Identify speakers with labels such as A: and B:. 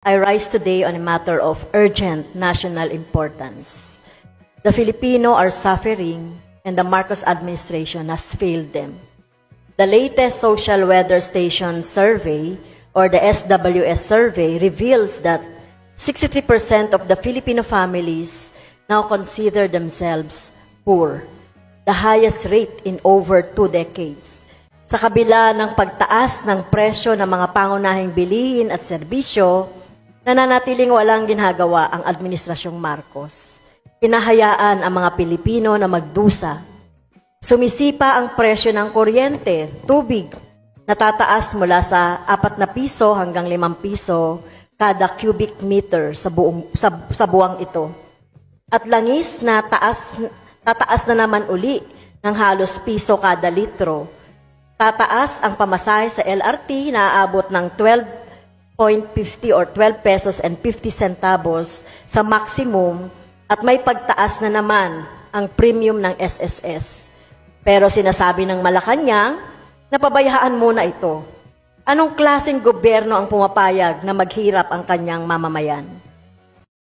A: I rise today on a matter of urgent national importance. The Filipino are suffering and the Marcos administration has failed them. The latest Social Weather Station survey, or the SWS survey, reveals that 63% of the Filipino families now consider themselves poor, the highest rate in over 2 decades. Sa kabila ng pagtaas ng presyo ng mga pangunahing bilihin at serbisyo, nananatiling walang ginagawa ang Administrasyong Marcos. Pinahayaan ang mga Pilipino na magdusa. Sumisipa ang presyo ng kuryente, tubig, natataas mula sa 4 na piso hanggang 5 piso kada cubic meter sa buwang ito. At langis na tataas na naman uli ng halos piso kada litro. Tataas ang pamasahe sa LRT na aabot ng 12.50 or 12 pesos and 50 centavos sa maximum at may pagtaas na naman ang premium ng SSS. Pero sinasabi ng Malacanang na pabayaan muna ito. Anong klaseng gobyerno ang pumapayag na maghirap ang kanyang mamamayan?